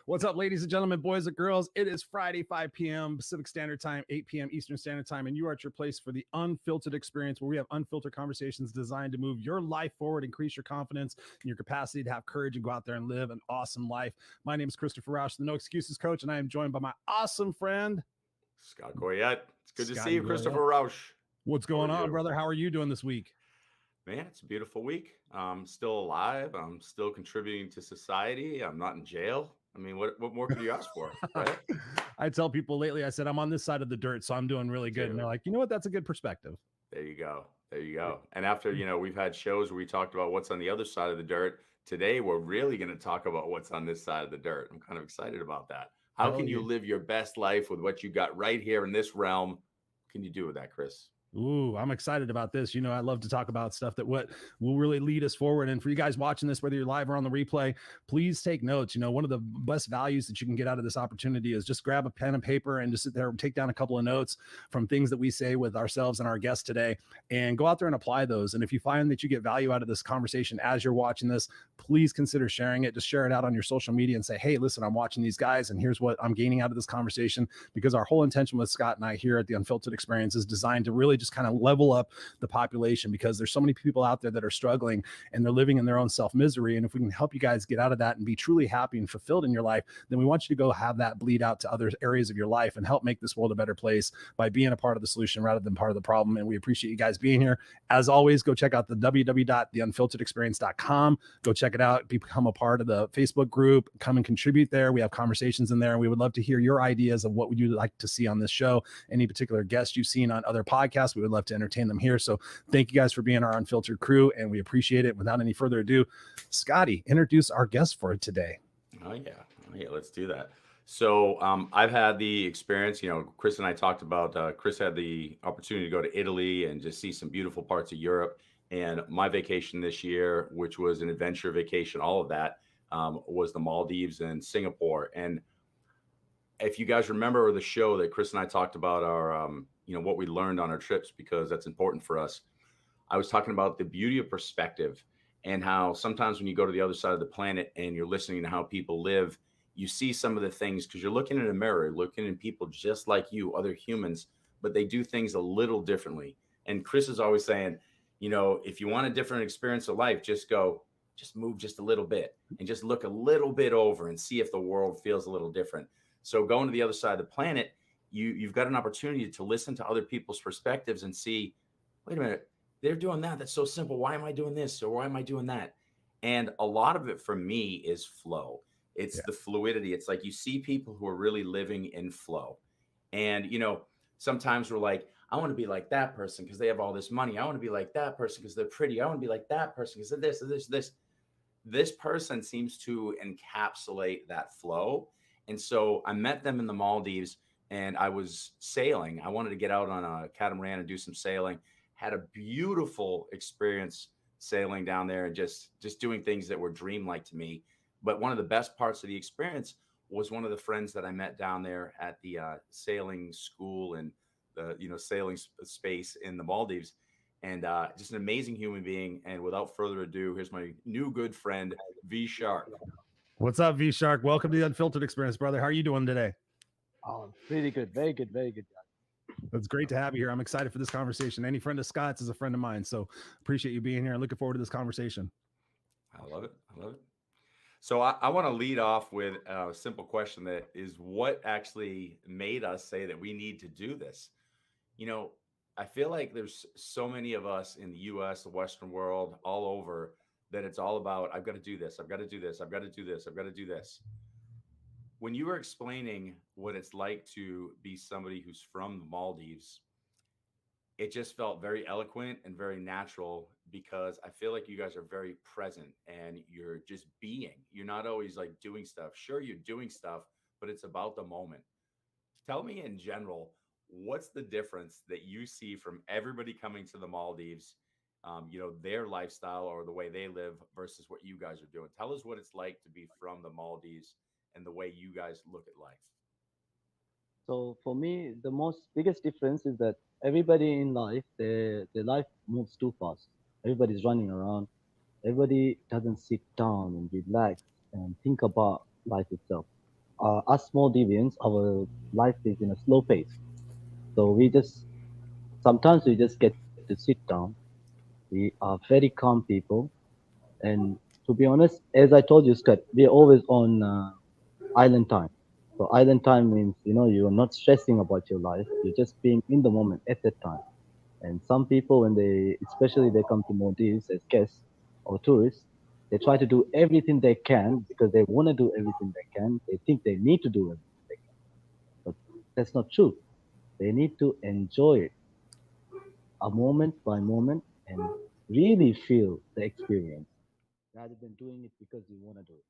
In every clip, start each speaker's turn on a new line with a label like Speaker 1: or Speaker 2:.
Speaker 1: What's up, ladies and gentlemen, boys and girls? It is Friday, 5 p.m. Pacific Standard Time, 8 p.m. Eastern Standard Time, and you are at your place for the Unfiltered experience, where we have unfiltered conversations designed to move your life forward, increase your confidence and your capacity to have courage and go out there and live an awesome life. My name is Christopher Rausch, the No Excuses Coach, and I am joined by my awesome friend,
Speaker 2: Scott Goyette. It's good to see you,
Speaker 1: Goyette.
Speaker 2: Christopher Rausch.
Speaker 1: What's going on, brother? How are you doing this week?
Speaker 2: Man, it's a beautiful week. I'm still alive. I'm still contributing to society. I'm not in jail. I mean, what more could you ask for, right?
Speaker 1: I tell people lately, I said, I'm on this side of the dirt, so I'm doing really good. And they're like, you know what? That's a good perspective.
Speaker 2: There you go. There you go. And after, we've had shows where we talked about what's on the other side of the dirt. Today, we're really going to talk about what's on this side of the dirt. I'm kind of excited about that. How can you live your best life with what you got right here in this realm? What can you do with that, Chris?
Speaker 1: Ooh, I'm excited about this. I love to talk about stuff that what will really lead us forward. And for you guys watching this, whether you're live or on the replay, please take notes. One of the best values that you can get out of this opportunity is just grab a pen and paper and just sit there and take down a couple of notes from things that we say with ourselves and our guests today, and go out there and apply those. And if you find that you get value out of this conversation as you're watching this, please consider sharing it. Just share it out on your social media and say, hey, listen, I'm watching these guys and here's what I'm gaining out of this conversation, because our whole intention with Scott and I here at the Unfiltered Experience is designed to really just kind of level up the population, because there's so many people out there that are struggling and they're living in their own self-misery. And if we can help you guys get out of that and be truly happy and fulfilled in your life, then we want you to go have that bleed out to other areas of your life and help make this world a better place by being a part of the solution rather than part of the problem. And we appreciate you guys being here. As always, go check out the www.theunfilteredexperience.com. Go check it out. Become a part of the Facebook group. Come and contribute there. We have conversations in there, and we would love to hear your ideas of what would you like to see on this show. Any particular guests you've seen on other podcasts, we would love to entertain them here. So thank you guys for being our Unfiltered crew, and we appreciate it. Without any further ado, Scotty, introduce our guest for today.
Speaker 2: Oh yeah, let's do that. So I've had the experience, Chris and I talked about, Chris had the opportunity to go to Italy and just see some beautiful parts of Europe. And my vacation this year, which was an adventure vacation, all of that was the Maldives and Singapore. And if you guys remember the show that Chris and I talked about our, what we learned on our trips, because that's important for us. I was talking about the beauty of perspective and how sometimes when you go to the other side of the planet and you're listening to how people live, you see some of the things because you're looking in a mirror, looking at people just like you, other humans, but they do things a little differently. And Chris is always saying, if you want a different experience of life, just move just a little bit and just look a little bit over and see if the world feels a little different. So going to the other side of the planet, you've got an opportunity to listen to other people's perspectives and see, wait a minute, they're doing that. That's so simple. Why am I doing this? Or why am I doing that? And a lot of it for me is flow. It's the fluidity. It's like you see people who are really living in flow. And, sometimes we're like, I want to be like that person because they have all this money. I want to be like that person because they're pretty. I want to be like that person because of this, this. This person seems to encapsulate that flow. And so I met them in the Maldives and I was sailing. I wanted to get out on a catamaran and do some sailing. Had a beautiful experience sailing down there and just doing things that were dreamlike to me. But one of the best parts of the experience was one of the friends that I met down there at the sailing school and the sailing space in the Maldives, and just an amazing human being. And without further ado, here's my new good friend Vshark.
Speaker 1: What's up, Vshark? Welcome to the Unfiltered Experience, brother. How are you doing today?
Speaker 3: Oh, really good. Very good. Very good.
Speaker 1: It's great to have you here. I'm excited for this conversation. Any friend of Scott's is a friend of mine. So appreciate you being here and looking forward to this conversation.
Speaker 2: I love it. So I want to lead off with a simple question that is what actually made us say that we need to do this. I feel like there's so many of us in the US, the Western world, all over, that it's all about, I've got to do this. I've got to do this. I've got to do this. I've got to do this. When you were explaining what it's like to be somebody who's from the Maldives, it just felt very eloquent and very natural, because I feel like you guys are very present and you're just being. You're not always like doing stuff. Sure, you're doing stuff, but it's about the moment. Tell me in general, what's the difference that you see from everybody coming to the Maldives, their lifestyle or the way they live versus what you guys are doing? Tell us what it's like to be from the Maldives and the way you guys look at life.
Speaker 3: So for me, the biggest difference is that everybody in life, their life moves too fast. Everybody's running around. Everybody doesn't sit down and relax and think about life itself. Us small deviants, our life is in a slow pace. So sometimes we just get to sit down. We are very calm people. And to be honest, as I told you, Scott, we're always on island time. So island time means, you are not stressing about your life. You're just being in the moment at that time. And some people, especially they come to Maldives as guests or tourists, they try to do everything they can because they want to do everything they can. They think they need to do everything they can, but that's not true. They need to enjoy it a moment by moment and really feel the experience rather than doing it because you want to do it.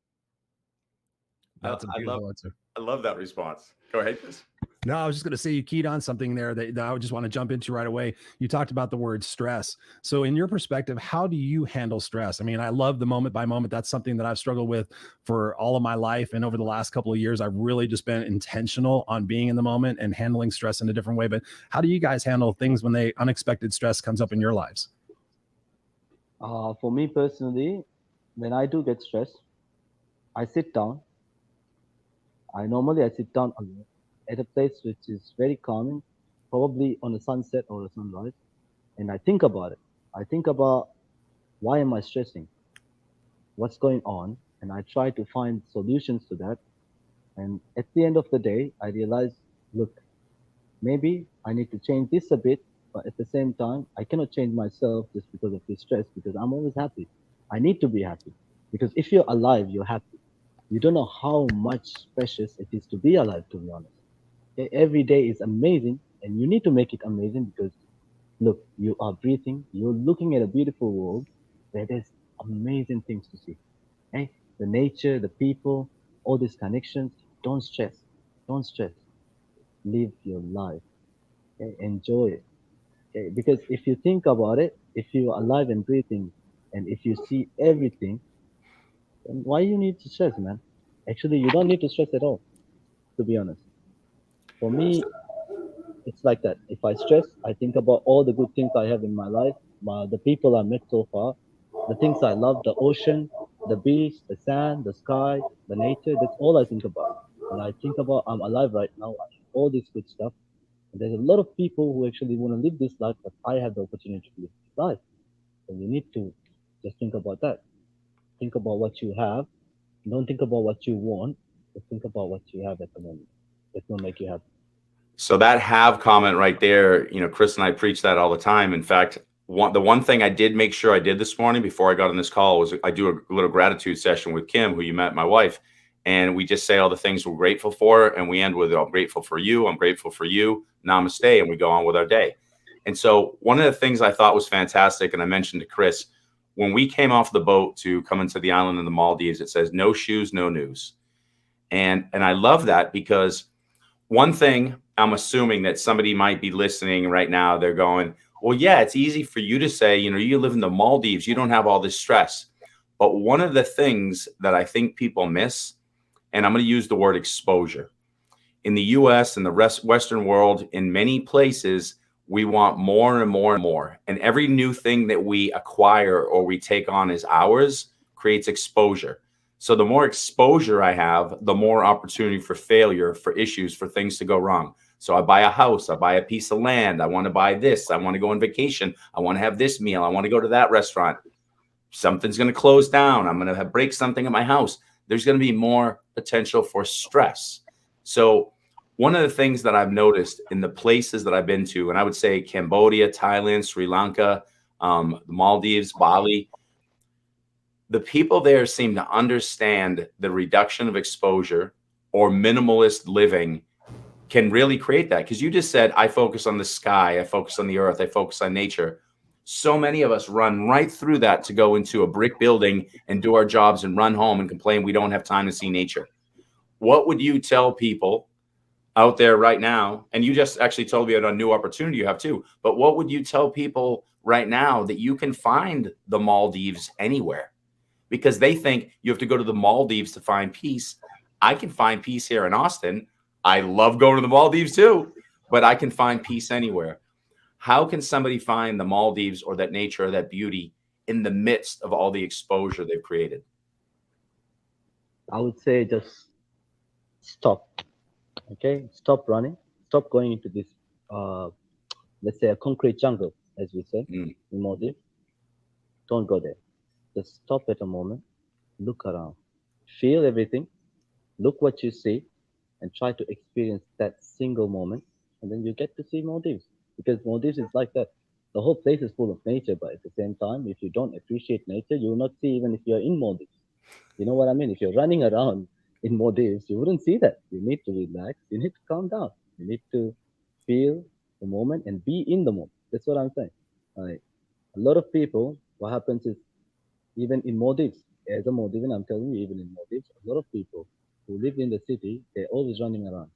Speaker 2: I,
Speaker 1: That's a
Speaker 2: I love
Speaker 1: beautiful answer.
Speaker 2: I love that response. Go ahead, Chris.
Speaker 1: No, I was just going to say you keyed on something there that I would just want to jump into right away. You talked about the word stress. So, in your perspective, how do you handle stress? I mean, I love the moment by moment. That's something that I've struggled with for all of my life. And over the last couple of years, I've really just been intentional on being in the moment and handling stress in a different way. But how do you guys handle things when unexpected stress comes up in your lives?
Speaker 3: For me personally, when I do get stressed, I sit down. I sit down alone at a place which is very calming, probably on a sunset or a sunrise, and I think about it. I think about why am I stressing? What's going on? And I try to find solutions to that. And at the end of the day, I realize, look, maybe I need to change this a bit, but at the same time, I cannot change myself just because of this stress because I'm always happy. I need to be happy because if you're alive, you're happy. You don't know how much precious it is to be alive, to be honest. Every day is amazing, and you need to make it amazing because look, you are breathing, you're looking at a beautiful world where there's amazing things to see. Hey, the nature, the people, all these connections. Don't stress. Don't stress. Live your life. Okay? Enjoy it. Okay? Because if you think about it, if you are alive and breathing, and if you see everything, then why you need to stress, man? Actually, you don't need to stress at all, to be honest. For me, it's like that. If I stress, I think about all the good things I have in my life, the people I met so far, the things I love, the ocean, the beach, the sand, the sky, the nature. That's all I think about. And I think about I'm alive right now, I have all this good stuff. And there's a lot of people who actually want to live this life, but I have the opportunity to live this life. So you need to just think about that. Think about what you have. Don't think about what you want, but think about what you have at the moment. It will make you happy.
Speaker 2: So that have comment right there, Chris and I preach that all the time. In fact, the one thing I did make sure I did this morning before I got on this call was I do a little gratitude session with Kim, who you met, my wife, and we just say all the things we're grateful for, and we end with I'm grateful for you, I'm grateful for you, namaste, and we go on with our day. And so one of the things I thought was fantastic, and I mentioned to Chris, when we came off the boat to come into the island of the Maldives, it says no shoes, no news. And I love that because one thing I'm assuming that somebody might be listening right now, they're going, well, yeah, it's easy for you to say, you live in the Maldives, you don't have all this stress. But one of the things that I think people miss, and I'm going to use the word exposure. In the US and the Western world, in many places, we want more and more and more. And every new thing that we acquire or we take on as ours creates exposure. So the more exposure I have, the more opportunity for failure, for issues, for things to go wrong. So I buy a house, I buy a piece of land, I want to buy this, I want to go on vacation, I want to have this meal, I want to go to that restaurant. Something's going to close down, I'm going to break something at my house. There's going to be more potential for stress. So one of the things that I've noticed in the places that I've been to, and I would say Cambodia, Thailand, Sri Lanka, the Maldives, Bali, the people there seem to understand the reduction of exposure or minimalist living can really create that. Because you just said, I focus on the sky, I focus on the earth, I focus on nature. So many of us run right through that to go into a brick building and do our jobs and run home and complain we don't have time to see nature. What would you tell people out there right now? And you just actually told me about a new opportunity you have too. But what would you tell people right now that you can find the Maldives anywhere? Because they think you have to go to the Maldives to find peace. I can find peace here in Austin. I love going to the Maldives too, but I can find peace anywhere. How can somebody find the Maldives or that nature or that beauty in the midst of all the exposure they've created?
Speaker 3: I would say just stop. Okay, stop running. Stop going into this, uh, let's say, a concrete jungle, as we say
Speaker 2: Mm.
Speaker 3: in Maldives. Don't go there. Just stop at a moment, look around, feel everything, look what you see, and try to experience that single moment. And then you get to see Maldives. Because Maldives is like that. The whole place is full of nature, but at the same time, if you don't appreciate nature, you will not see even if you're in Maldives. You know what I mean? If you're running around in Maldives, you wouldn't see that. You need to relax. You need to calm down. You need to feel the moment and be in the moment. That's what I'm saying. Like, a lot of people, what happens is even in Maldives, as a Maldivian, I'm telling you, even in Maldives, a lot of people who live in the city, they're always running around.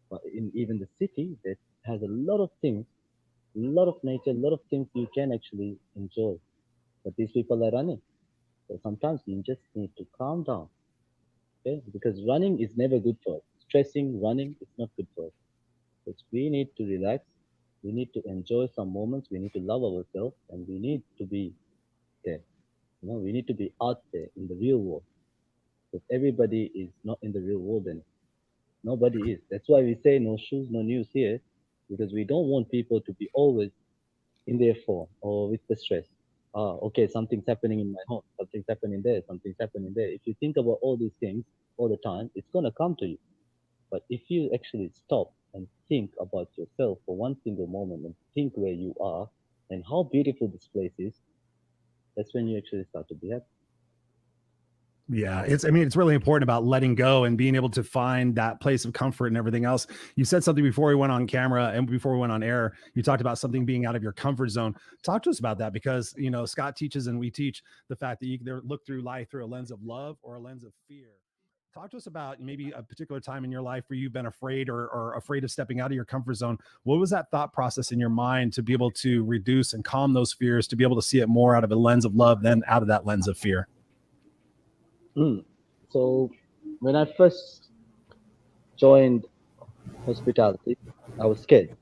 Speaker 3: But in even the city, that has a lot of things, a lot of nature, a lot of things you can actually enjoy. But these people are running. So sometimes you just need to calm down, okay? Because running is never good for us. Stressing, running is not good for us. Because we need to relax. We need to enjoy some moments. We need to love ourselves, and we need to be there. We need to be out there in the real world. But everybody is not in the real world anymore. Nobody is. That's why we say no shoes, no news here, because we don't want people to be always in their phone or with the stress. Okay, something's happening in my home, something's happening there, something's happening there. If you think about all these things all the time, it's gonna come to you. But if you actually stop and think about yourself for one single moment and think where you are and how beautiful this place is, that's when you actually start to be happy.
Speaker 1: Yeah, I mean, it's really important about letting go and being able to find that place of comfort and everything else. You said something before we went on camera and before we went on air. You talked about something being out of your comfort zone. Talk to us about that, because, Scott teaches and we teach the fact that you can either look through life through a lens of love or a lens of fear. Talk to us about maybe a particular time in your life where you've been afraid or afraid of stepping out of your comfort zone. What was that thought process in your mind to be able to reduce and calm those fears, to be able to see it more out of a lens of love than out of that lens of fear?
Speaker 3: Mm. So when I first joined hospitality, I was scared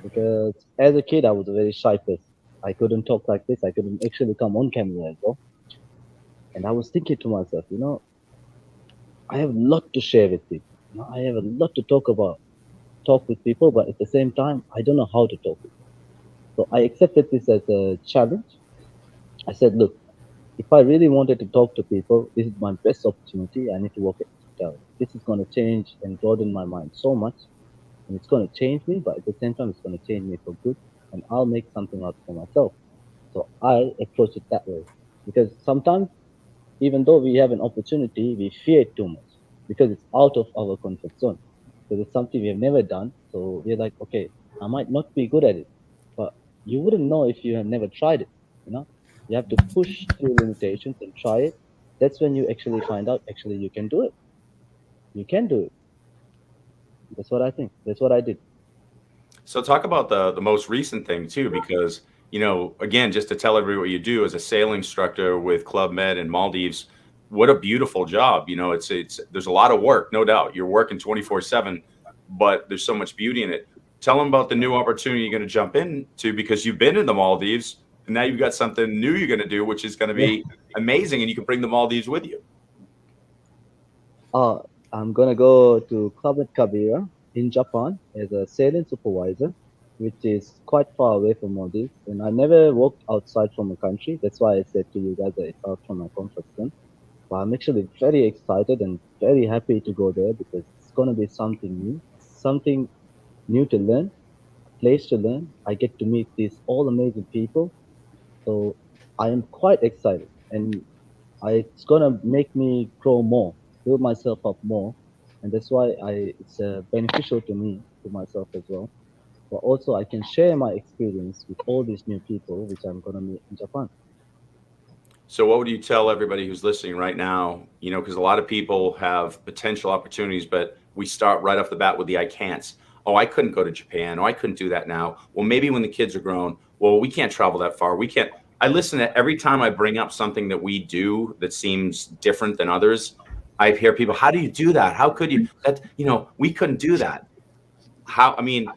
Speaker 3: because as a kid I was a very shy person. I couldn't talk like this. I couldn't actually come on camera as well. And I was thinking to myself, I have a lot to share with people. I have a lot to talk with people, but at the same time, I don't know how to talk with them. So I accepted this as a challenge. I said, look, if I really wanted to talk to people, this is my best opportunity. I need to work at hospitality. This is going to change and broaden my mind so much. And it's going to change me, but at the same time, it's going to change me for good. And I'll make something out for myself. So I approach it that way. Because sometimes, even though we have an opportunity, we fear it too much because it's out of our comfort zone. Because it's something we have never done. So we're like, okay, I might not be good at it. But you wouldn't know if you have never tried it. You know, you have to push through limitations and try it. That's when you actually find out actually you can do it. You can do it. That's what I think. That's what I did.
Speaker 2: So talk about the most recent thing too, because again, just to tell everybody what you do as a sail instructor with Club Med and Maldives, what a beautiful job. It's there's a lot of work, no doubt. You're working 24/7, but there's so much beauty in it. Tell them about the new opportunity you're going to jump into, because you've been in the Maldives and now you've got something new you're going to do, which is going to
Speaker 3: Yeah.
Speaker 2: be amazing, and you can bring the Maldives with you.
Speaker 3: Uh, I'm gonna go to Club Kabira in Japan as a sailing supervisor, which is quite far away from Maldives. And I never walked outside from a country. That's why I said to you guys that it's out from my comfort zone. But I'm actually very excited and very happy to go there because it's gonna be something new to learn, a place to learn. I get to meet these all amazing people. So I am quite excited. And it's gonna make me grow more, build myself up more, and that's why it's beneficial to me, to myself as well. But also, I can share my experience with all these new people, which I'm gonna meet in Japan.
Speaker 2: So, what would you tell everybody who's listening right now? Because a lot of people have potential opportunities, but we start right off the bat with the I can'ts. Oh, I couldn't go to Japan. Oh, I couldn't do that now. Well, maybe when the kids are grown, well, we can't travel that far. We can't. I listen to every time I bring up something that we do that seems different than others. I hear people, how do you do that? How could you? We couldn't do that. I mean,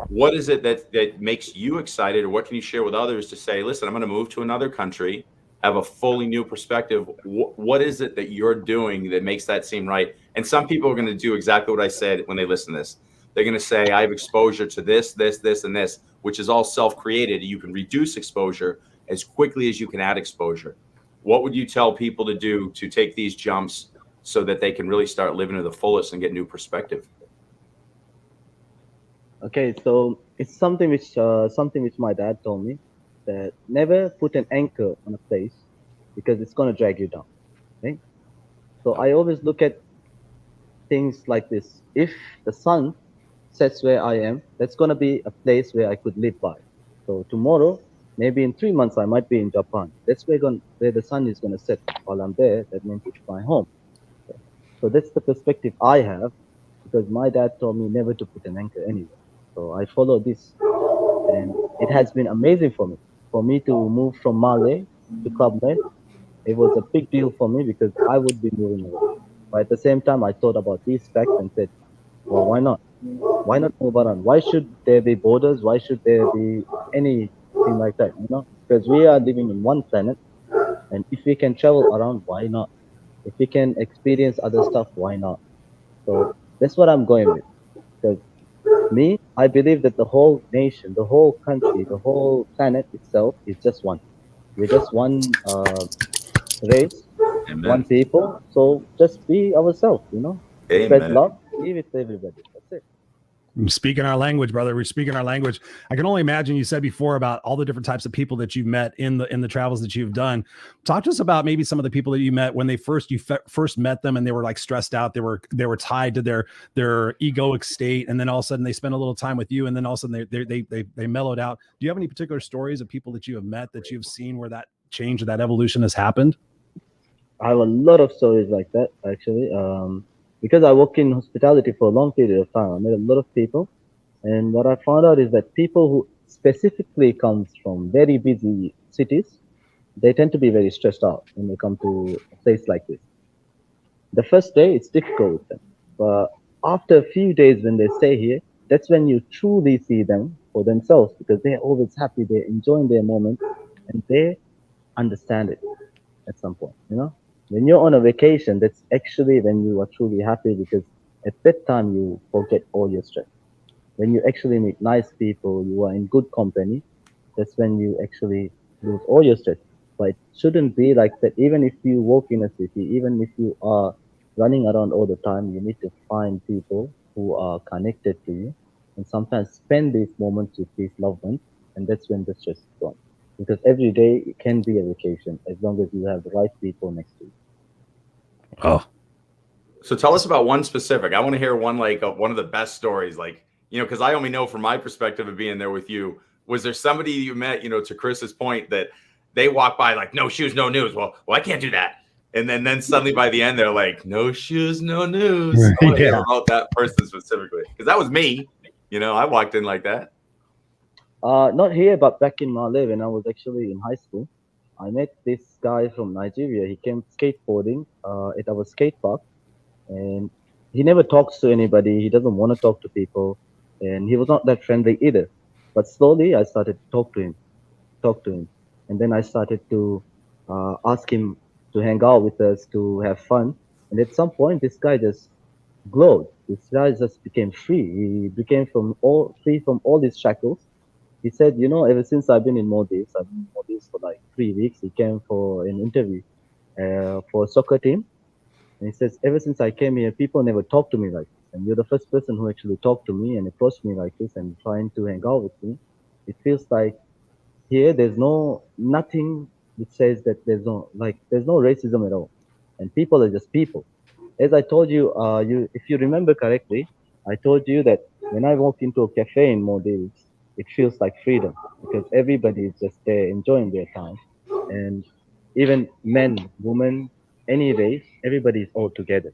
Speaker 2: what is it that makes you excited, or what can you share with others to say, listen, I'm going to move to another country have a fully new perspective. What is it that you're doing that makes that seem right? And some people are going to do exactly what I said when they listen to this. They're going to say, I have exposure to this, this, this, and this, which is all self-created. You can reduce exposure as quickly as you can add exposure. What would you tell people to do to take these jumps so that they can really start living to the fullest and get new perspective?
Speaker 3: Okay, so it's something which my dad told me, that never put an anchor on a place because it's gonna drag you down. Right? So I always look at things like this. If the sun sets where I am, that's gonna be a place where I could live by. So tomorrow, maybe in 3 months, I might be in Japan. That's where the sun is gonna set while I'm there. That means it's my home. So that's the perspective I have, because my dad told me never to put an anchor anywhere. So I follow this, and it has been amazing for me. For me to move from Malay to Club Med, it was a big deal for me because I would be moving away. But at the same time, I thought about these facts and said, well, why not? Why not move around? Why should there be borders? Why should there be anything like that? Because we are living in one planet, and if we can travel around, why not? If we can experience other stuff, why not? So that's what I'm going with. Because I believe that the whole nation, the whole country, the whole planet itself is just one. We're just one race, one
Speaker 2: Amen.
Speaker 3: people. So just be ourselves, Spread
Speaker 2: Amen.
Speaker 3: love, give it to everybody. That's it.
Speaker 1: Speaking our language, brother. We're speaking our language. I can only imagine, you said before about all the different types of people that you've met in the travels that you've done. Talk to us about maybe some of the people that you met when you first met them, and they were like stressed out. They were tied to their egoic state, and then all of a sudden they spent a little time with you, and then all of a sudden they mellowed out. Do you have any particular stories of people that you have met that you've seen where that change or that evolution has happened?
Speaker 3: I have a lot of stories like that, actually. Because I work in hospitality for a long period of time, I met a lot of people. And what I found out is that people who specifically comes from very busy cities, they tend to be very stressed out when they come to a place like this. The first day, it's difficult with them. But after a few days when they stay here, that's when you truly see them for themselves, because they're always happy, they're enjoying their moment, and they understand it at some point. When you're on a vacation, that's actually when you are truly happy, because at that time you forget all your stress. When you actually meet nice people, you are in good company, that's when you actually lose all your stress. But it shouldn't be like that. Even if you walk in a city, even if you are running around all the time, you need to find people who are connected to you, and sometimes spend these moments with these loved ones, and that's when the stress is gone. Because every day it can be a vacation as long as you have the right people next to you.
Speaker 1: Oh,
Speaker 2: So tell us about one specific. I want to hear one, like one of the best stories, like, because I only know from my perspective of being there with you. Was there somebody you met, to Chris's point, that they walk by like, no shoes, no news? Well, I can't do that. And then suddenly by the end, they're like, no shoes, no news. I want to hear about that person specifically, because that was me. I walked in like that.
Speaker 3: Not here, but back in Malay when I was actually in high school. I met this guy from Nigeria. He came skateboarding at our skate park, and he never talks to anybody. He doesn't want to talk to people, and he was not that friendly either. But slowly, I started to talk to him, and then I started to ask him to hang out with us, to have fun. And at some point, this guy just glowed. This guy just became free. He became free from all these shackles. He said, ever since I've been in Maldives, I've been in Maldives for like 3 weeks. He came for an interview for a soccer team. And he says, ever since I came here, people never talked to me like this. And you're the first person who actually talked to me and approached me like this and trying to hang out with me. It feels like here there's nothing which says that there's no racism at all. And people are just people. As I told you, if you remember correctly, I told you that when I walk into a cafe in Maldives, it feels like freedom, because everybody is just there enjoying their time. And even men, women, any race, everybody is all together.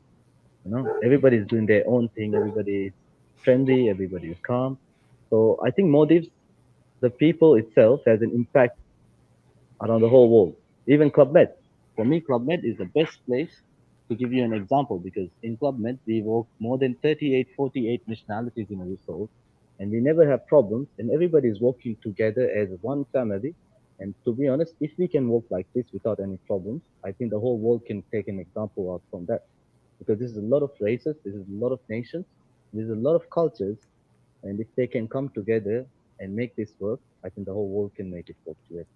Speaker 3: Everybody's doing their own thing. Everybody is friendly. Everybody is calm. So I think Maldives, the people itself, has an impact around the whole world. Even Club Med. For me, Club Med is the best place to give you an example, because in Club Med, we work more than 38, 48 nationalities in a resort, and we never have problems, and everybody is working together as one family, And to be honest, if we can work like this without any problems, I think the whole world can take an example out from that. Because this is a lot of races, this is a lot of nations, this is a lot of cultures, and if they can come together and make this work, I think the whole world can make it work together.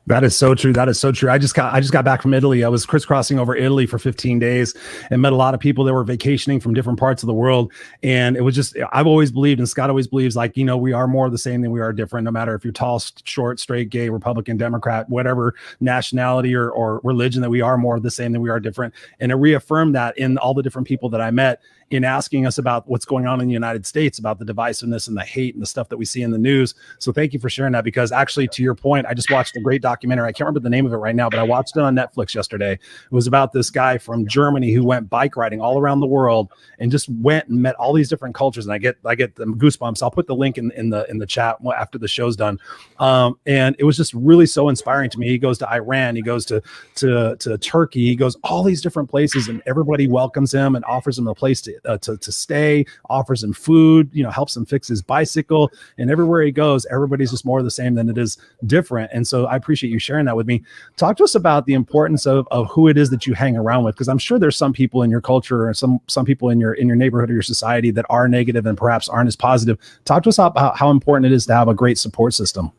Speaker 1: That is so true. That is so true. I just got back from Italy. I was crisscrossing over Italy for 15 days and met a lot of people that were vacationing from different parts of the world. And it was just, I've always believed, and Scott always believes, like, you know, we are more the same than we are different, no matter if you're tall, short, straight, gay, Republican, Democrat, whatever nationality or religion, that we are more the same than we are different. And it reaffirmed that in all the different people that I met, in asking us about what's going on in the United States, about the divisiveness and the hate and the stuff that we see in the news. So thank you for sharing that, because actually, to your point, I just watched a great documentary. I can't remember the name of it right now, but I watched it on Netflix yesterday. It was about this guy from Germany who went bike riding all around the world and just went and met all these different cultures. And I get the goosebumps. I'll put the link in the chat after the show's done. And it was just really so inspiring to me. He goes to Iran, he goes to Turkey, he goes all these different places, and everybody welcomes him and offers him a place to stay, offers him food, you know, helps him fix his bicycle. And everywhere he goes, everybody's just more the same than it is different. And so I appreciate you sharing that with me. Talk to us about the importance of who it is that you hang around with, because I'm sure there's some people in your culture or some people in your neighborhood or your society that are negative and perhaps aren't as positive. Talk to us about how important it is to have a great support system.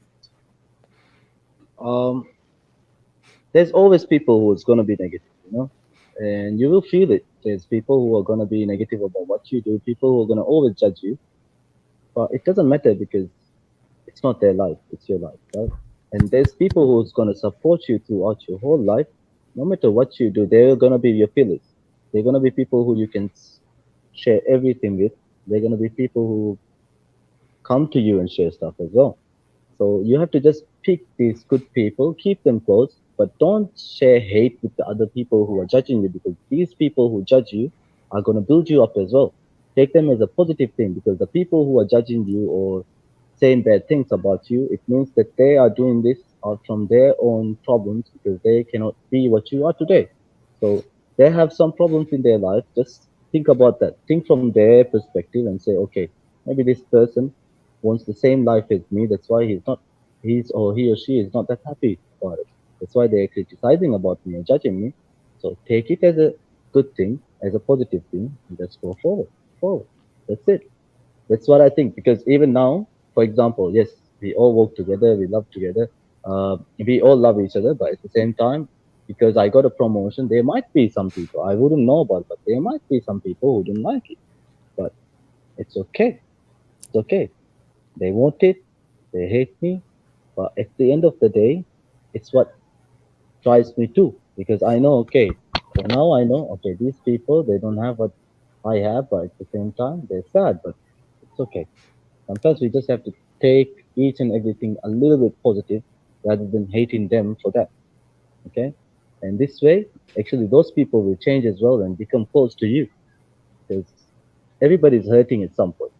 Speaker 3: There's always people who's going to be negative, you know, and you will feel it. There's people who are going to be negative about what you do, people who are going to always judge you. But it doesn't matter, because it's not their life, it's your life, right? And there's people who's going to support you throughout your whole life. No matter what you do, they're going to be your pillars. They're going to be people who you can share everything with. They're going to be people who come to you and share stuff as well. So you have to just pick these good people, keep them close, but don't share hate with the other people who are judging you, because these people who judge you are going to build you up as well. Take them as a positive thing, because the people who are judging you or saying bad things about you, it means that they are doing this out from their own problems, because they cannot be what you are today. So they have some problems in their life. Just think about that. Think from their perspective and say, okay, maybe this person wants the same life as me. That's why he or she is not that happy about it. That's why they're criticizing about me and judging me. So take it as a good thing, as a positive thing, and just go forward. That's it. That's what I think. Because even now, for example, yes, we all work together, we love together, we all love each other, but at the same time, because I got a promotion, there might be some people I wouldn't know about, but there might be some people who don't like it. But it's okay. It's okay. They want it, they hate me, but at the end of the day, it's what drives me too, because I know, okay, so now I know, okay, these people, they don't have what I have, but at the same time, they're sad, but it's okay. Sometimes we just have to take each and everything a little bit positive rather than hating them for that, okay? And this way, actually, those people will change as well and become close to you, because everybody's hurting at some point.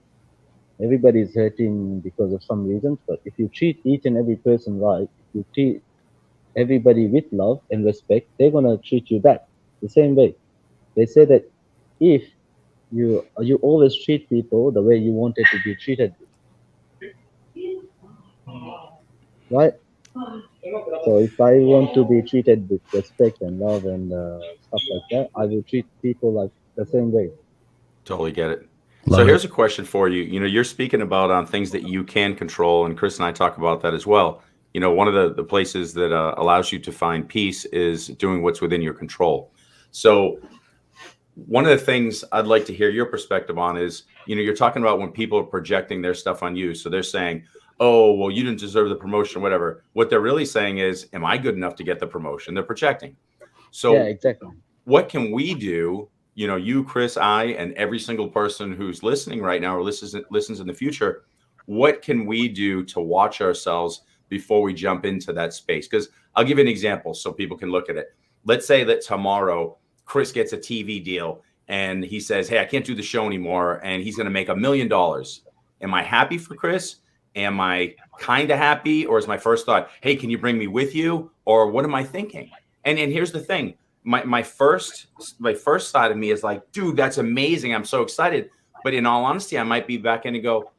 Speaker 3: Everybody's hurting because of some reasons, but if you treat each and every person right, if you treat everybody with love and respect, they're gonna treat you back the same way. They say that if you always treat people the way you wanted to be treated, right? So if I want to be treated with respect and love and stuff like that, I will treat people like the same way.
Speaker 2: Totally get it.
Speaker 1: Love
Speaker 2: So
Speaker 1: it.
Speaker 2: here's a question for you. You know, you're speaking about things that you can control, and Chris and I talk about that as well. You know, one of the places that allows you to find peace is doing what's within your control. So one of the things I'd like to hear your perspective on is, you know, you're talking about when people are projecting their stuff on you. So they're saying, oh, well, you didn't deserve the promotion, whatever. What they're really saying is, am I good enough to get the promotion? They're projecting. So
Speaker 3: Yeah, exactly.
Speaker 2: what can we do? You know, you, Chris, I, and every single person who's listening right now or listens in the future, what can we do to watch ourselves before we jump into that space? Because I'll give you an example so people can look at it. Let's say that tomorrow Chris gets a TV deal and he says, hey, I can't do the show anymore, and he's going to make $1 million. Am I happy for Chris? Am I kind of happy? Or is my first thought, hey, can you bring me with you? Or what am I thinking? And here's the thing. My first side of me is like, dude, that's amazing. I'm so excited. But in all honesty, I might be back in and go,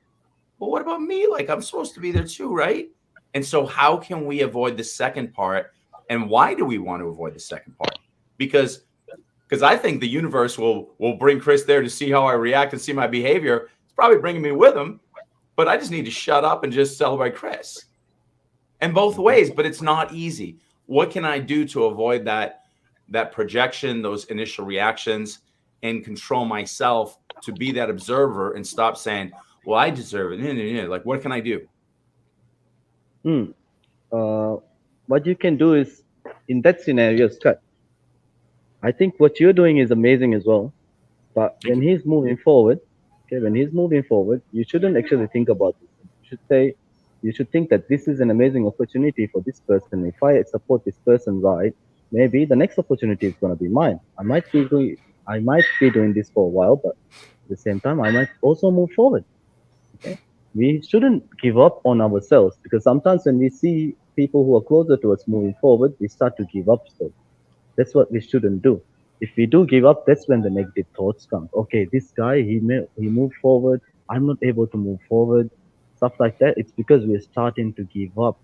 Speaker 2: well, what about me? Like, I'm supposed to be there too, right? And so how can we avoid the second part? And why do we want to avoid the second part? Because I think the universe will bring Chris there to see how I react and see my behavior. It's probably bringing me with him, but I just need to shut up and just celebrate Chris. And both ways, but it's not easy. What can I do to avoid that projection, those initial reactions, and control myself to be that observer and stop saying, well, I deserve it. Like, what can I do?
Speaker 3: What you can do is, in that scenario, Scott, I think what you're doing is amazing as well. But when he's moving forward, you shouldn't actually think about this. You should think that this is an amazing opportunity for this person. If I support this person right, maybe the next opportunity is going to be mine. I might be doing this for a while, but at the same time, I might also move forward. Okay? We shouldn't give up on ourselves, because sometimes when we see people who are closer to us moving forward, we start to give up. So that's what we shouldn't do. If we do give up, that's when the negative thoughts come. Okay, this guy, he moved forward. I'm not able to move forward. Stuff like that. It's because we're starting to give up.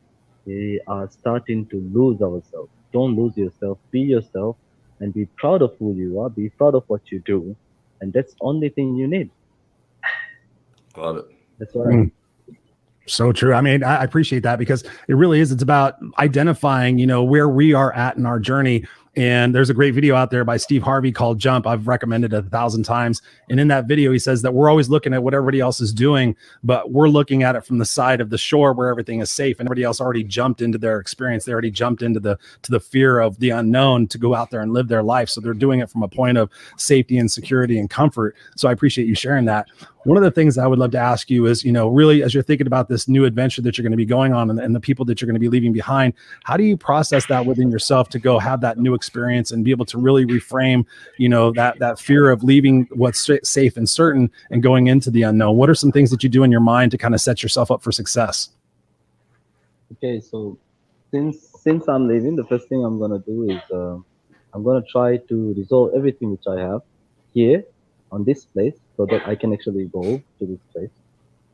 Speaker 3: We are starting to lose ourselves. Don't lose yourself. Be yourself and be proud of who you are. Be proud of what you do. And that's the only thing you need.
Speaker 2: I love it.
Speaker 3: That's what I mean.
Speaker 1: So true. I mean, I appreciate that, because it really is. It's about identifying, where we are at in our journey. And there's a great video out there by Steve Harvey called Jump. I've recommended it 1,000 times. And in that video, he says that we're always looking at what everybody else is doing, but we're looking at it from the side of the shore where everything is safe, and everybody else already jumped into their experience. They already jumped into the fear of the unknown to go out there and live their life. So they're doing it from a point of safety and security and comfort. So I appreciate you sharing that. One of the things I would love to ask you is, really, as you're thinking about this new adventure that you're going to be going on and the people that you're going to be leaving behind, how do you process that within yourself to go have that new experience and be able to really reframe, that fear of leaving what's safe and certain and going into the unknown? What are some things that you do in your mind to kind of set yourself up for success?
Speaker 3: Okay, so since I'm leaving, the first thing I'm going to do is I'm going to try to resolve everything which I have here on this place, so that I can actually go to this place,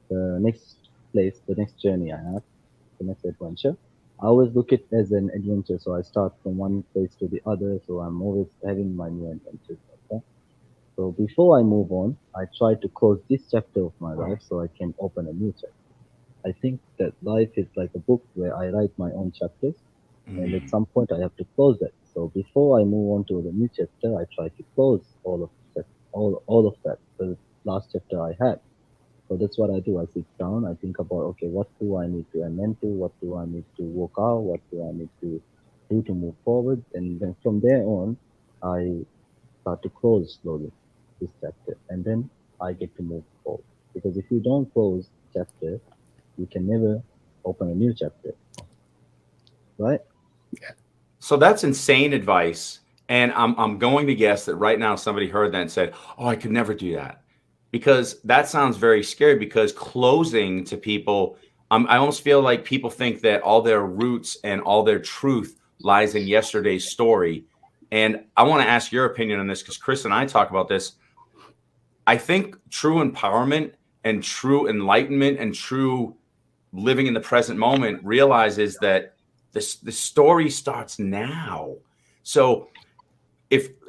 Speaker 3: the next journey I have, the next adventure. I always look at it as an adventure, so I start from one place to the other, so I'm always having my new adventures. Okay? So before I move on, I try to close this chapter of my life so I can open a new chapter. I think that life is like a book where I write my own chapters, and at some point I have to close that. So before I move on to the new chapter, I try to close all of that, the last chapter I had. So that's what I do. I sit down, I think about, okay, what do I need to amend to? What do I need to work out? What do I need to do to move forward? And then from there on, I start to close slowly this chapter. And then I get to move forward. Because if you don't close the chapter, you can never open a new chapter. Right?
Speaker 2: So that's insane advice. And I'm going to guess that right now somebody heard that and said, oh, I could never do that. Because that sounds very scary, because closing to people, I almost feel like people think that all their roots and all their truth lies in yesterday's story. And I want to ask your opinion on this, because Chris and I talk about this. I think true empowerment and true enlightenment and true living in the present moment realizes that the story starts now. So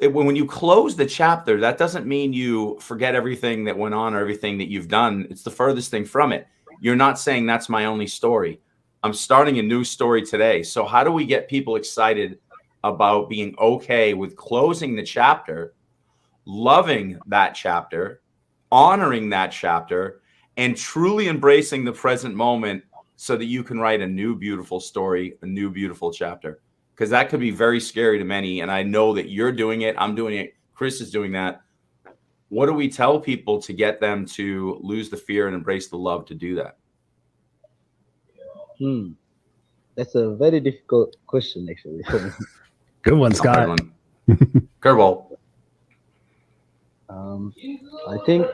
Speaker 2: when you close the chapter, that doesn't mean you forget everything that went on or everything that you've done. It's the furthest thing from it. You're not saying that's my only story. I'm starting a new story today. So how do we get people excited about being okay with closing the chapter, loving that chapter, honoring that chapter, and truly embracing the present moment so that you can write a new beautiful story, a new beautiful chapter? Because that could be very scary to many. And I know that you're doing it. I'm doing it. Chris is doing that. What do we tell people to get them to lose the fear and embrace the love to do that?
Speaker 3: That's a very difficult question, actually.
Speaker 1: Good one, Scott.
Speaker 2: Curveball.
Speaker 3: I think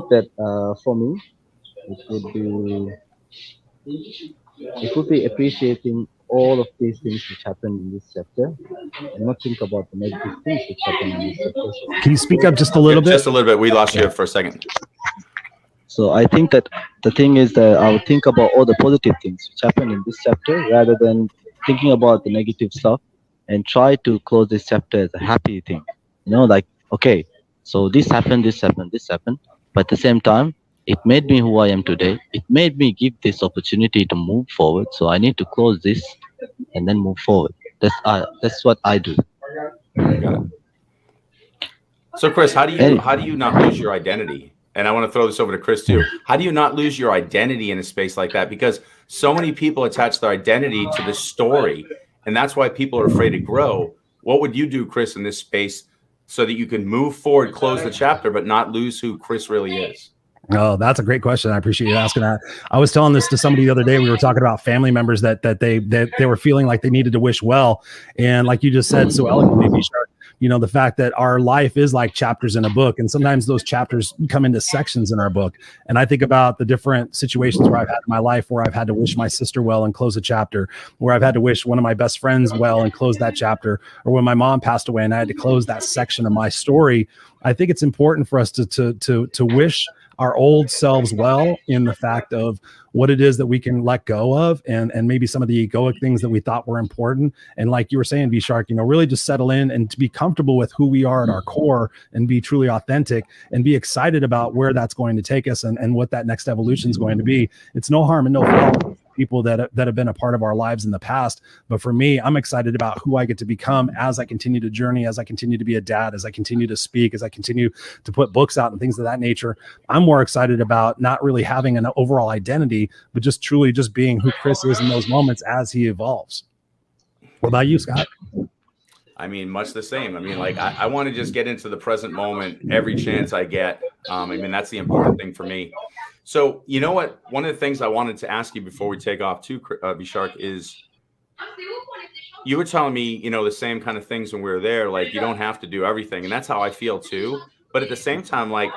Speaker 3: that for me, it would be appreciating all of these things which happened in this chapter, and not think about the negative things which happened in this chapter.
Speaker 1: Can you speak up just a little bit?
Speaker 2: Just a little bit. We lost you for a second.
Speaker 3: So I think that the thing is that I would think about all the positive things which happen in this chapter rather than thinking about the negative stuff, and try to close this chapter as a happy thing. Like, okay, so this happened, this happened, but at the same time, it made me who I am today. It made me give this opportunity to move forward. So I need to close this and then move forward. That's what I do.
Speaker 2: Got it. So Chris,
Speaker 3: And
Speaker 2: how do you not lose your identity? And I want to throw this over to Chris too. How do you not lose your identity in a space like that? Because so many people attach their identity to the story, and that's why people are afraid to grow. What would you do, Chris, in this space so that you can move forward, close the chapter, but not lose who Chris really is?
Speaker 1: Oh, that's a great question. I appreciate you asking that. I was telling this to somebody the other day. We were talking about family members that they were feeling like they needed to wish well, and like you just said so eloquently, Vishak, the fact that our life is like chapters in a book, and sometimes those chapters come into sections in our book. And I think about the different situations where I've had in my life where I've had to wish my sister well and close a chapter, where I've had to wish one of my best friends well and close that chapter, or when my mom passed away and I had to close that section of my story. I think it's important for us to wish our old selves well, in the fact of what it is that we can let go of, and maybe some of the egoic things that we thought were important. And like you were saying, Vshark, really just settle in and to be comfortable with who we are at our core, and be truly authentic, and be excited about where that's going to take us, and what that next evolution is going to be. It's no harm and no foul people that have been a part of our lives in the past. But for me, I'm excited about who I get to become as I continue to journey, as I continue to be a dad, as I continue to speak, as I continue to put books out and things of that nature. I'm more excited about not really having an overall identity, but just truly just being who Chris is in those moments as he evolves. What about you, Scott?
Speaker 2: I mean, much the same. I mean, like, I want to just get into the present moment every chance I get. I mean, that's the important thing for me. So, you know what? One of the things I wanted to ask you before we take off too, Vshark, is you were telling me, the same kind of things when we were there. Like, you don't have to do everything. And that's how I feel too. But at the same time, like,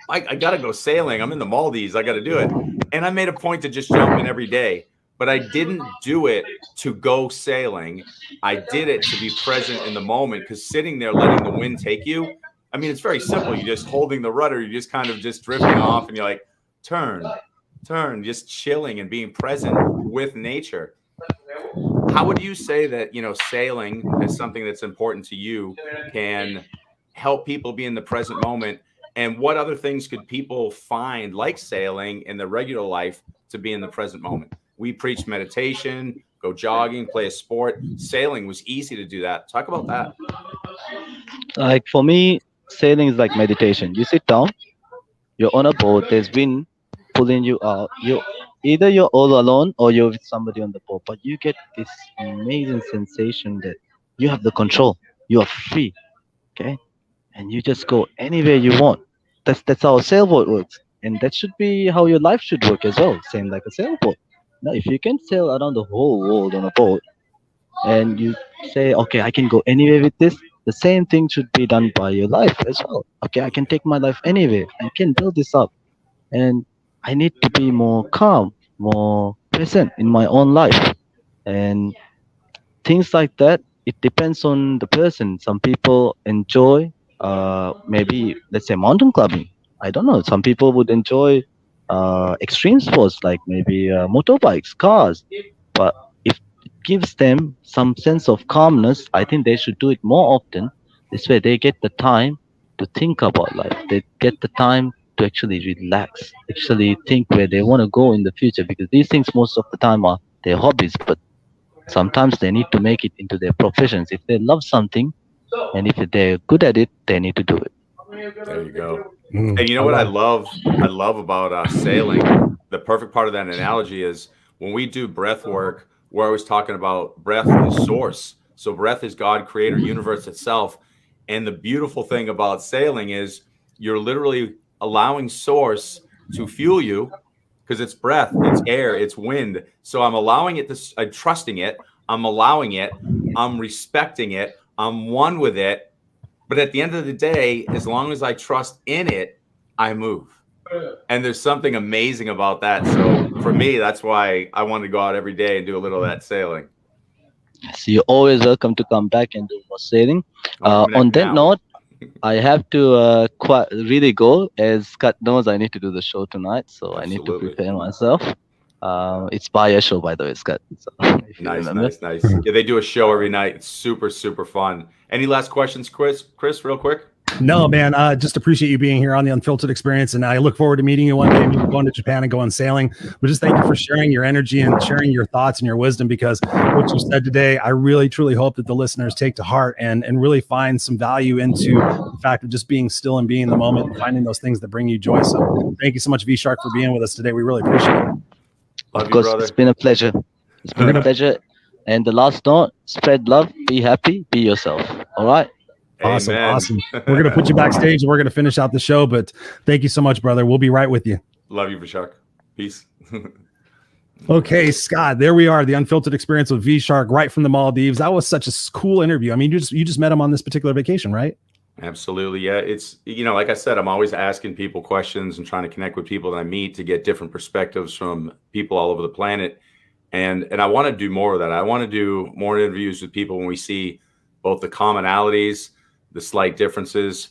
Speaker 2: I got to go sailing. I'm in the Maldives. I got to do it. And I made a point to just jump in every day. But I didn't do it to go sailing. I did it to be present in the moment, because sitting there letting the wind take you, I mean, it's very simple. You're just holding the rudder. You're just kind of just drifting off, and you're like, turn, just chilling and being present with nature. How would you say that, sailing is something that's important to you, can help people be in the present moment? And what other things could people find, like sailing, in their regular life to be in the present moment? We preach meditation, go jogging, play a sport. Sailing was easy to do that. Talk about that.
Speaker 3: like for me, sailing is like meditation. You sit down, you're on a boat, there's wind pulling you out. You're all alone or you're with somebody on the boat, but you get this amazing sensation that you have the control. You are free, okay, and you just go anywhere you want. That's how a sailboat works, and that should be how your life should work as well. Same like a sailboat. Now, if you can sail around the whole world on a boat, and you say, okay, I can go anywhere with this, the same thing should be done by your life as well. Okay, I can take my life anywhere. I can build this up, and I need to be more calm, more present in my own life, and things like that. It depends on the person. Some people enjoy, maybe let's say mountain climbing. I don't know. Some people would enjoy extreme sports like maybe motorbikes, cars. But if it gives them some sense of calmness, I think they should do it more often. This way, they get the time to think about life. They get the time to actually relax, actually think where they want to go in the future. Because these things most of the time are their hobbies, but sometimes they need to make it into their professions. If they love something and if they're good at it, they need to do it.
Speaker 2: There you go. And you know what I love about sailing? The perfect part of that analogy is when we do breath work, we're always talking about breath is source. So breath is God, creator, universe itself. And the beautiful thing about sailing is you're literally allowing source to fuel you, because it's breath, it's air, it's wind. So I'm allowing it to, I'm trusting it, I'm allowing it, I'm respecting it, I'm one with it. But at the end of the day, as long as I trust in it, I move. And there's something amazing about that. So for me, that's why I want to go out every day and do a little of that sailing.
Speaker 3: So you're always welcome to come back and do more sailing. On that note, I have to really go, as Scott knows I need to do the show tonight, so I need to
Speaker 2: Absolutely.
Speaker 3: prepare myself. It's by a show, by the way, Scott. So, if you
Speaker 2: Nice,
Speaker 3: remember.
Speaker 2: nice. Yeah, they do a show every night. It's super, super fun. Any last questions, Chris, real quick?
Speaker 1: No, man. Just appreciate you being here on the Unfiltered Experience, and I look forward to meeting you one day, maybe going to Japan and going sailing. But just thank you for sharing your energy and sharing your thoughts and your wisdom, because what you said today, I really, truly hope that the listeners take to heart and really find some value into the fact of just being still and being in the moment and finding those things that bring you joy. So thank you so much, Vshark, for being with us today. We really appreciate it.
Speaker 2: Love
Speaker 3: Of course,
Speaker 2: you, brother.
Speaker 3: it's been a pleasure. It's been a pleasure. And the last note: spread love, be happy, be yourself. All right.
Speaker 1: Awesome.
Speaker 2: Amen.
Speaker 1: Awesome. We're going to put you backstage and we're going to finish out the show, but thank you so much, brother. We'll be right with you.
Speaker 2: Love you, Vishak. Peace.
Speaker 1: Okay, Scott, there we are. The Unfiltered Experience with Vshark right from the Maldives. That was such a cool interview. I mean, you just met him on this particular vacation, right?
Speaker 2: Absolutely. Yeah. It's, like I said, I'm always asking people questions and trying to connect with people that I meet to get different perspectives from people all over the planet. And I want to do more of that. I want to do more interviews with people when we see both the commonalities, the slight differences.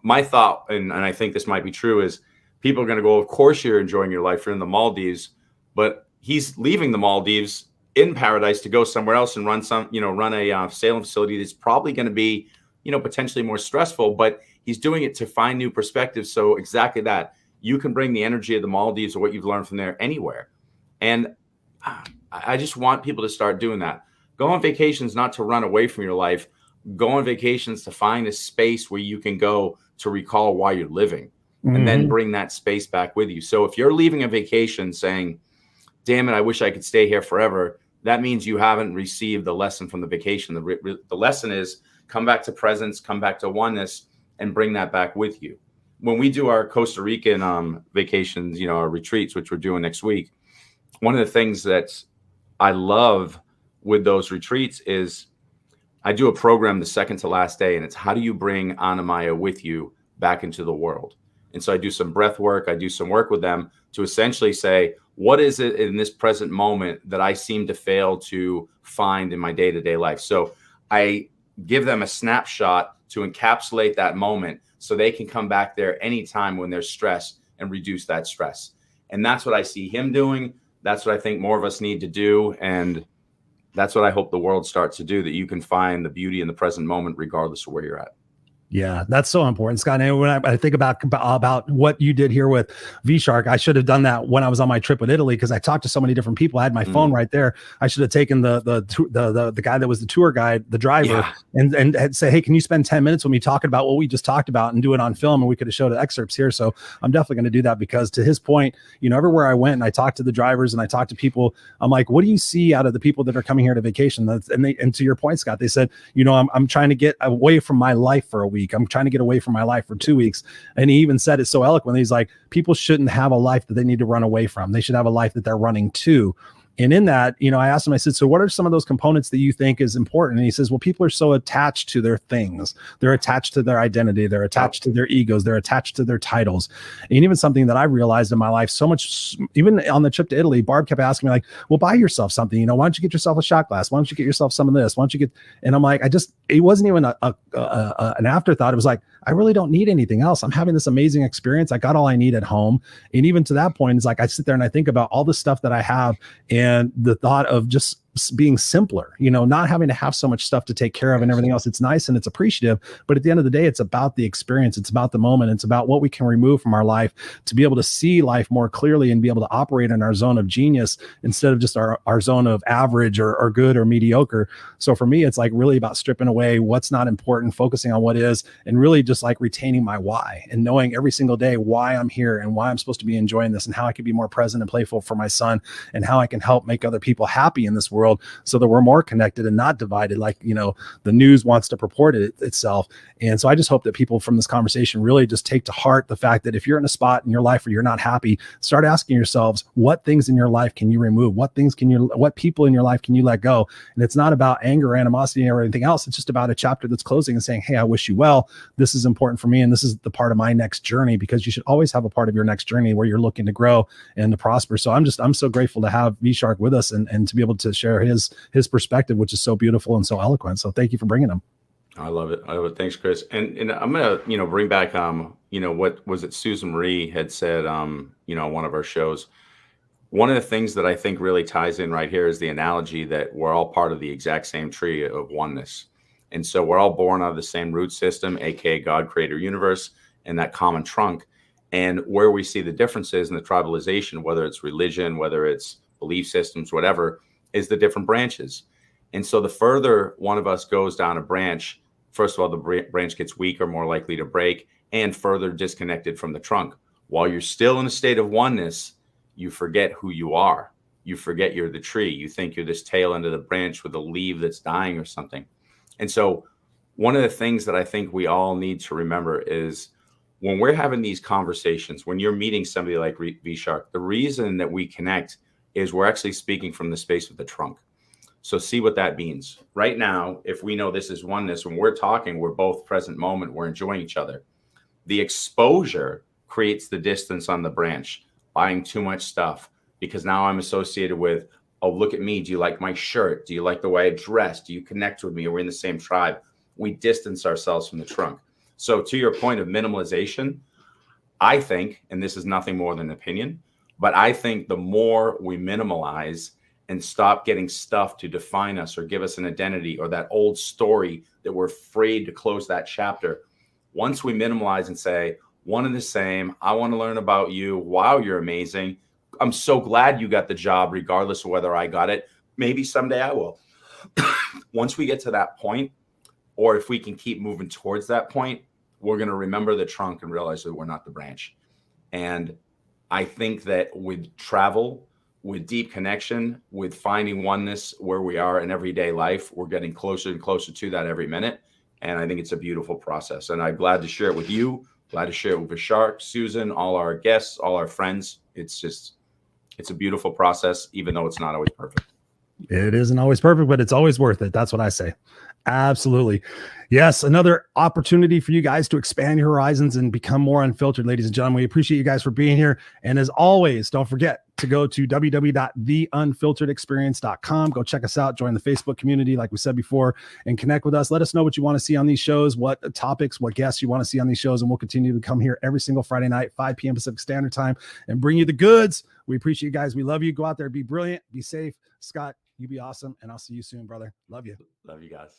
Speaker 2: My thought, and I think this might be true, is people are going to go, of course you're enjoying your life. You're in the Maldives, but he's leaving the Maldives in paradise to go somewhere else and run a sailing facility that's probably going to be, potentially more stressful, but he's doing it to find new perspectives. So exactly that. You can bring the energy of the Maldives or what you've learned from there anywhere. And I just want people to start doing that. Go on vacations, not to run away from your life. Go on vacations to find a space where you can go to recall why you're living, and then bring that space back with you. So if you're leaving a vacation saying, damn it, I wish I could stay here forever, that means you haven't received the lesson from the vacation. The lesson is come back to presence, come back to oneness, and bring that back with you. When we do our Costa Rican vacations, our retreats, which we're doing next week, one of the things that I love with those retreats is I do a program the second to last day, and it's how do you bring Anamaya with you back into the world? And so I do some breath work. I do some work with them to essentially say, what is it in this present moment that I seem to fail to find in my day-to-day life? So I give them a snapshot to encapsulate that moment so they can come back there anytime when they're stressed and reduce that stress. And that's what I see him doing. That's what I think more of us need to do. And that's what I hope the world starts to do, that you can find the beauty in the present moment, regardless of where you're at.
Speaker 1: Yeah, that's so important, Scott. And when I think about what you did here with Vshark, I should have done that when I was on my trip with Italy, because I talked to so many different people. I had my phone right there. I should have taken the guy that was the tour guide, the driver, and say, hey, can you spend 10 minutes with me talking about what we just talked about and do it on film? And we could have showed excerpts here. So I'm definitely going to do that, because to his point, everywhere I went and I talked to the drivers and I talked to people, I'm like, what do you see out of the people that are coming here to vacation? And to your point, Scott, they said, I'm trying to get away from my life for a week. I'm trying to get away from my life for 2 weeks. And he even said it so eloquently. He's like, people shouldn't have a life that they need to run away from. They should have a life that they're running to. And in that, I asked him, I said, so what are some of those components that you think is important? And he says, well, people are so attached to their things. They're attached to their identity. They're attached to their egos. They're attached to their titles. And even something that I realized in my life so much, even on the trip to Italy, Barb kept asking me like, well, buy yourself something, why don't you get yourself a shot glass? Why don't you get yourself some of this? Why don't you get, and I'm like, it wasn't even an afterthought. It was like, I really don't need anything else. I'm having this amazing experience. I got all I need at home. And even to that point, it's like, I sit there and I think about all the stuff that I have, and the thought of just being simpler, not having to have so much stuff to take care of and everything else. It's nice and it's appreciative, but at the end of the day, it's about the experience. It's about the moment. It's about what we can remove from our life to be able to see life more clearly and be able to operate in our zone of genius instead of just our zone of average or good or mediocre. So for me, it's like really about stripping away what's not important, focusing on what is, and really just like retaining my why and knowing every single day why I'm here and why I'm supposed to be enjoying this and how I can be more present and playful for my son and how I can help make other people happy in this world, so that we're more connected and not divided like the news wants to purport itself. And so I just hope that people from this conversation really just take to heart the fact that if you're in a spot in your life where you're not happy, start asking yourselves, what things in your life can you remove? What people in your life can you let go? And it's not about anger, animosity, or anything else. It's just about a chapter that's closing and saying, hey, I wish you well. This is important for me, and this is the part of my next journey, because you should always have a part of your next journey where you're looking to grow and to prosper. So I'm so grateful to have Vshark with us and to be able to share his perspective, which is so beautiful and so eloquent. So thank you for bringing him.
Speaker 2: I love it. I love it. Thanks, Chris. And I'm gonna, bring back what was it Susan Marie had said on one of our shows. One of the things that I think really ties in right here is the analogy that we're all part of the exact same tree of oneness. And so we're all born out of the same root system, aka God, creator, universe, and that common trunk. And where we see the differences in the tribalization, whether it's religion, whether it's belief systems, whatever, is the different branches. And so the further one of us goes down a branch, first of all, the branch gets weaker, more likely to break, and further disconnected from the trunk. While you're still in a state of oneness, you forget who you are. You forget you're the tree. You think you're this tail end of the branch with a leaf that's dying or something. And so one of the things that I think we all need to remember is when we're having these conversations, when you're meeting somebody like Vshark, the reason that we connect is we're actually speaking from the space of the trunk. So see what that means. Right now, if we know this is oneness, when we're talking, we're both present moment, we're enjoying each other. The exposure creates the distance on the branch, buying too much stuff, because now I'm associated with, oh, look at me. Do you like my shirt? Do you like the way I dress? Do you connect with me? Are we in the same tribe? We distance ourselves from the trunk. So to your point of minimalization, I think, and this is nothing more than an opinion, but I think the more we minimalize and stop getting stuff to define us or give us an identity or that old story that we're afraid to close that chapter. Once we minimalize and say, one and the same, I want to learn about you. Wow, you're amazing. I'm so glad you got the job, regardless of whether I got it. Maybe someday I will. Once we get to that point, or if we can keep moving towards that point, we're going to remember the trunk and realize that we're not the branch. And I think that with travel, with deep connection, with finding oneness where we are in everyday life, we're getting closer and closer to that every minute. And I think it's a beautiful process. And I'm glad to share it with you. Glad to share it with Vshark, Susan, all our guests, all our friends. It's a beautiful process, even though it's not always perfect.
Speaker 1: It isn't always perfect, but it's always worth it. That's what I say. Absolutely. Yes. Another opportunity for you guys to expand your horizons and become more unfiltered, ladies and gentlemen. We appreciate you guys for being here. And as always, don't forget to go to www.theunfilteredexperience.com. Go check us out, join the Facebook community, like we said before, and connect with us. Let us know what you want to see on these shows, what topics, what guests you want to see on these shows. And we'll continue to come here every single Friday night, 5 p.m. Pacific Standard Time, and bring you the goods. We appreciate you guys. We love you. Go out there, be brilliant, be safe. Scott, you be awesome. And I'll see you soon, brother. Love you.
Speaker 2: Love you guys.